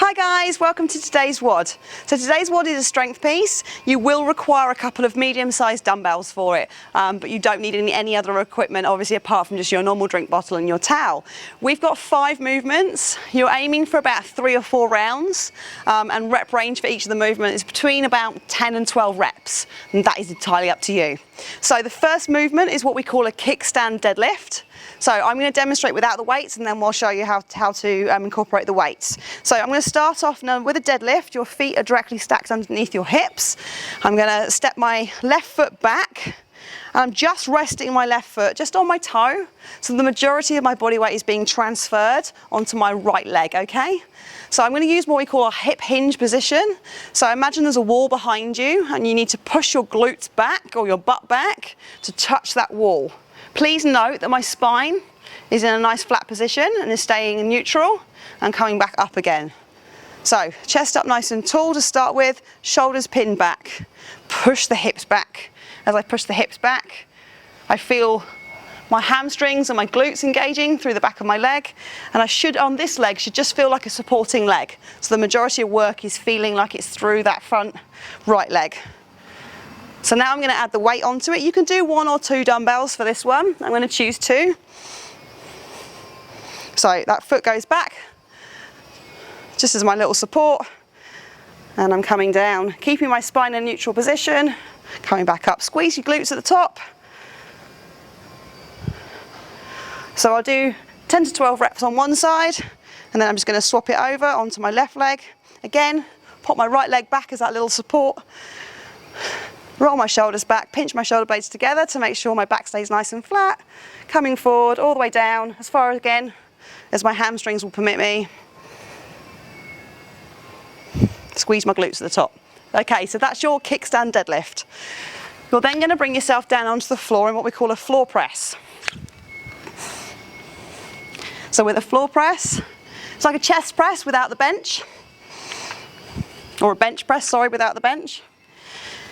Hi guys, welcome to today's WOD. So today's WOD is a strength piece. You will require a couple of medium-sized dumbbells for it, but you don't need any other equipment, obviously, apart from just your normal drink bottle and your towel. We've got 5 movements. You're aiming for about 3 or 4 rounds, and rep range for each of the movements is between about 10 and 12 reps, and that is entirely up to you. So the first movement is what we call a kickstand deadlift. So I'm going to demonstrate without the weights, and then we'll show you how to incorporate the weights. So I'm going to start off now with a deadlift. Your feet are directly stacked underneath your hips. I'm going to step my left foot back, and I'm just resting my left foot just on my toe. So the majority of my body weight is being transferred onto my right leg, okay? So I'm going to use what we call a hip hinge position. So imagine there's a wall behind you, and you need to push your glutes back or your butt back to touch that wall. Please note that my spine is in a nice flat position and is staying neutral and coming back up again. So chest up nice and tall to start with, shoulders pinned back, push the hips back. As I push the hips back, I feel my hamstrings and my glutes engaging through the back of my leg, and on this leg should just feel like a supporting leg. So the majority of work is feeling like it's through that front right leg. So now I'm going to add the weight onto it. You can do 1 or 2 dumbbells for this one. I'm going to choose 2. So that foot goes back, just as my little support, and I'm coming down, keeping my spine in a neutral position, coming back up. Squeeze your glutes at the top. So I'll do 10 to 12 reps on one side, and then I'm just going to swap it over onto my left leg. Again, pop my right leg back as that little support. Roll my shoulders back, pinch my shoulder blades together to make sure my back stays nice and flat. Coming forward all the way down as far again as my hamstrings will permit me. Squeeze my glutes at the top. Okay, so that's your kickstand deadlift. You're then going to bring yourself down onto the floor in what we call a floor press. So with a floor press, it's like a chest press without the bench, or a bench press, sorry, without the bench.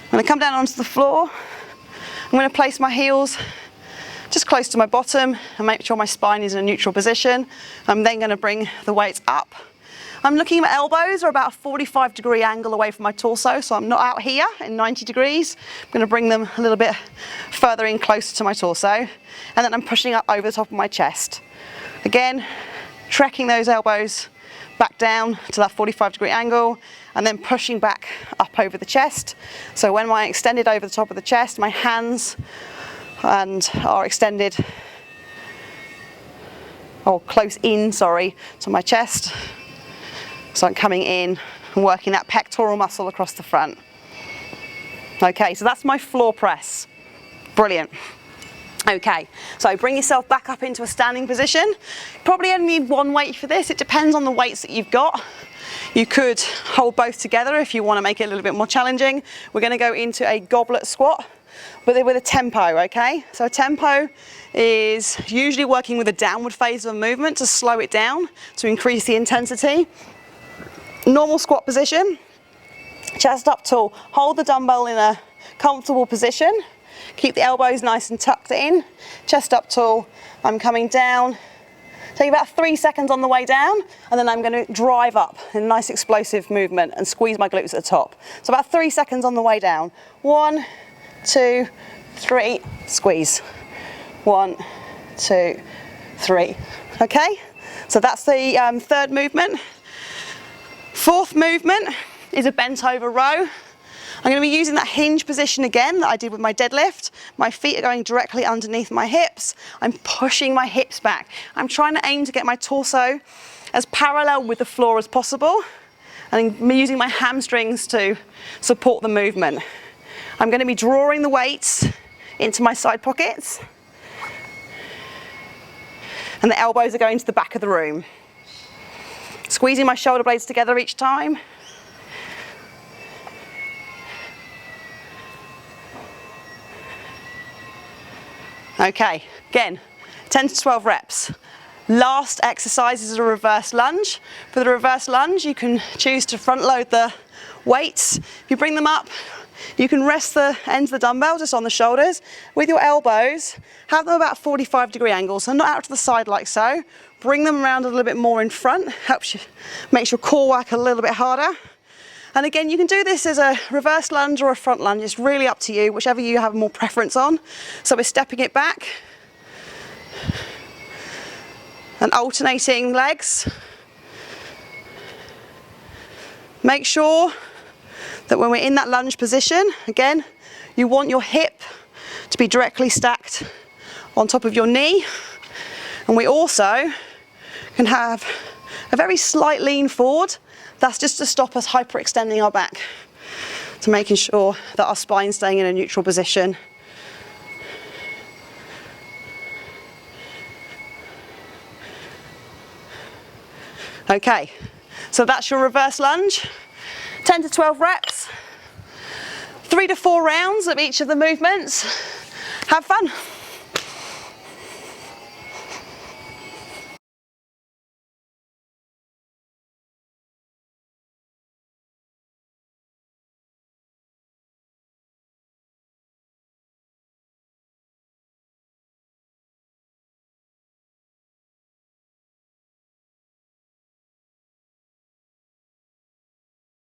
I'm going to come down onto the floor. I'm going to place my heels just close to my bottom and make sure my spine is in a neutral position. I'm then going to bring the weights up. I'm looking at my elbows are about a 45-degree angle away from my torso, so I'm not out here in 90 degrees. I'm going to bring them a little bit further in closer to my torso, and then I'm pushing up over the top of my chest. Again, trekking those elbows back down to that 45-degree angle, and then pushing back up over the chest. So when I extended over the top of the chest, my hands are extended, or close in, sorry, to my chest. So I'm coming in and working that pectoral muscle across the front. Okay, so that's my floor press. Brilliant. Okay, so bring yourself back up into a standing position. Probably only need 1 weight for this. It depends on the weights that you've got. You could hold both together if you want to make it a little bit more challenging. We're going to go into a goblet squat with a tempo, okay? So a tempo is usually working with a downward phase of a movement to slow it down, to increase the intensity. Normal squat position, chest up tall. Hold the dumbbell in a comfortable position. Keep the elbows nice and tucked in. Chest up tall. I'm coming down. Take about 3 seconds on the way down, and then I'm going to drive up in a nice explosive movement and squeeze my glutes at the top. So about 3 seconds on the way down. 1, 2, 3, squeeze. 1, 2, 3. Okay? So that's the third movement. Fourth movement is a bent over row. I'm going to be using that hinge position again that I did with my deadlift. My feet are going directly underneath my hips. I'm pushing my hips back. I'm trying to aim to get my torso as parallel with the floor as possible, and I'm using my hamstrings to support the movement. I'm going to be drawing the weights into my side pockets, and the elbows are going to the back of the room. Squeezing my shoulder blades together each time. Okay, again, 10 to 12 reps. Last exercise is a reverse lunge. For the reverse lunge, you can choose to front load the weights. If you bring them up, you can rest the ends of the dumbbell just on the shoulders. With your elbows, have them about 45-degree angles, so not out to the side like so. Bring them around a little bit more in front, helps you, makes your core work a little bit harder. And again, you can do this as a reverse lunge or a front lunge. It's really up to you, whichever you have more preference on. So we're stepping it back and alternating legs. Make sure that when we're in that lunge position, again, you want your hip to be directly stacked on top of your knee. And we also can have a very slight lean forward. That's just to stop us hyperextending our back, to making sure that our spine's staying in a neutral position. Okay, so that's your reverse lunge. 10 to 12 reps, 3 to 4 rounds of each of the movements. Have fun.